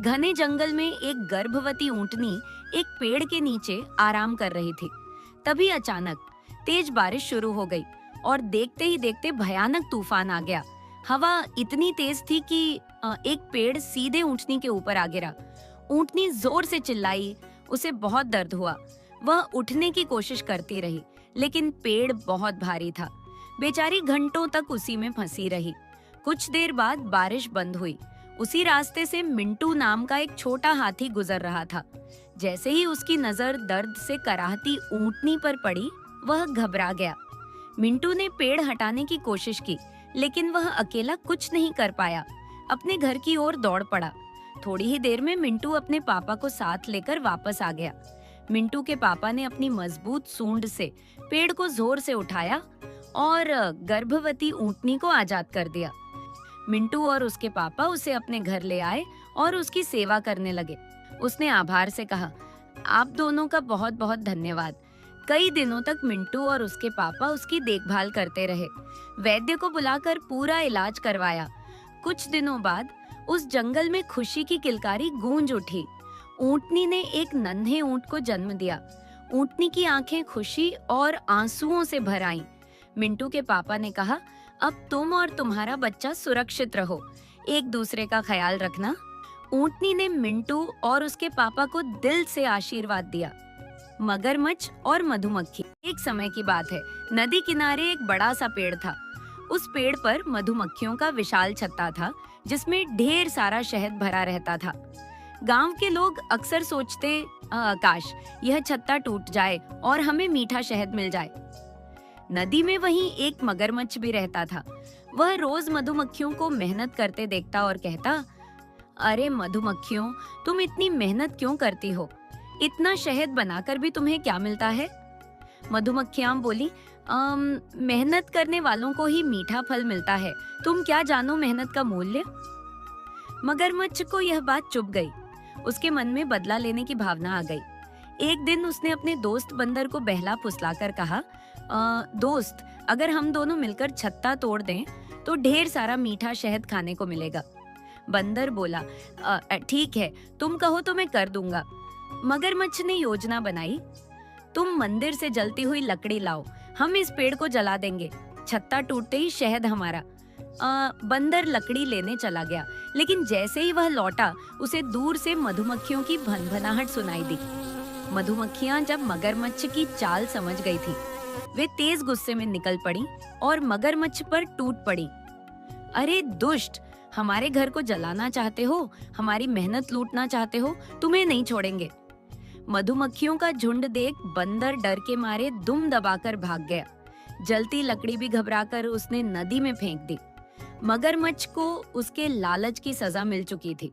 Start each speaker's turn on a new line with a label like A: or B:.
A: घने जंगल में एक गर्भवती ऊंटनी एक पेड़ के नीचे आराम कर रही थी। तभी अचानक तेज बारिश शुरू हो गई और देखते ही देखते भयानक तूफान आ गया। हवा इतनी तेज थी कि एक पेड़ सीधे ऊंटनी के ऊपर आ गिरा। ऊंटनी जोर से चिल्लाई, उसे बहुत दर्द हुआ। वह उठने की कोशिश करती रही, लेकिन पेड़ बहुत भारी था। बेचारी घंटों तक उसी में फंसी रही। कुछ देर बाद बारिश बंद हुई। उसी रास्ते से मिंटू नाम का एक छोटा हाथी गुजर रहा था। जैसे ही उसकी नजर दर्द से कराहती ऊंटनी पर पड़ी, वह घबरा गया। मिंटू ने पेड़ हटाने की कोशिश की, लेकिन वह अकेला कुछ नहीं कर पाया। अपने घर की ओर दौड़ पड़ा। थोड़ी ही देर में मिंटू अपने पापा को साथ लेकर वापस आ गया। मिंटू के पापा ने अपनी मजबूत सूंड से पेड़ को जोर से उठाया और गर्भवती ऊंटनी को आजाद कर दिया। मिंटू और उसके पापा उसे अपने घर ले आए और उसकी सेवा करने लगे। उसने आभार से कहा, आप दोनों का बहुत बहुत धन्यवाद। कई दिनों तक मिंटू और उसके पापा उसकी देखभाल करते रहे। वैद्य को बुलाकर पूरा इलाज करवाया। कुछ दिनों बाद उस जंगल में खुशी की किलकारी गूंज उठी। ऊंटनी ने एक नन्हे ऊंट को जन्म दिया। ऊंटनी की आंखें खुशी और आंसुओं से भर आईं। मिंटू के पापा ने कहा, अब तुम और तुम्हारा बच्चा सुरक्षित रहो, एक दूसरे का ख्याल रखना। ऊंटनी ने मिंटू और उसके पापा को दिल से आशीर्वाद दिया। मगरमच्छ और मधुमक्खी। एक समय की बात है, नदी किनारे एक बड़ा सा पेड़ था। उस पेड़ पर मधुमक्खियों का विशाल छत्ता था, जिसमें ढेर सारा शहद भरा रहता था। गांव के लोग अक्सर सोचते, काश यह छत्ता टूट जाए और हमें मीठा शहद मिल जाए। नदी में वहीं एक मगरमच्छ भी रहता था। वह रोज मधुमक्खियों को मेहनत करते देखता और कहता, अरे मधुमक्खियों, तुम इतनी मेहनत क्यों करती हो? इतना शहद बनाकर भी तुम्हें क्या मिलता है? मधुमक्खियां बोली, मेहनत करने वालों को ही मीठा फल मिलता है। तुम क्या जानो मेहनत का मूल्य? मगरमच्छ को यह बात चुभ गई। उसके मन में बदला लेने की भावना आ गई। एक दिन उसने अपने दोस्त बंदर को बहला फुसलाकर कहा, दोस्त, अगर हम दोनों मिलकर छत्ता तोड़ दें तो ढेर सारा मीठा शहद खाने को मिलेगा। बंदर बोला, ठीक है, तुम कहो तो मैं कर दूंगा। मगरमच्छ ने योजना बनाई, तुम मंदिर से जलती हुई लकड़ी लाओ, हम इस पेड़ को जला देंगे, छत्ता टूटते ही शहद हमारा। बंदर लकड़ी लेने चला गया, लेकिन जैसे ही वह लौटा, उसे दूर से मधुमक्खियों की भनभनाहट सुनाई दी। मधुमक्खियां जब मगरमच्छ की चाल समझ गई थी, वे तेज गुस्से में निकल पड़ी और मगरमच्छ पर टूट पड़ी। अरे दुष्ट, हमारे घर को जलाना चाहते हो, हमारी मेहनत लूटना चाहते हो, तुम्हें नहीं छोड़ेंगे। मधुमक्खियों का झुंड देख बंदर डर के मारे दुम दबाकर भाग गया। जलती लकड़ी भी घबराकर उसने नदी में फेंक दी। मगरमच्छ को उसके लालच की सजा मिल चुकी थी।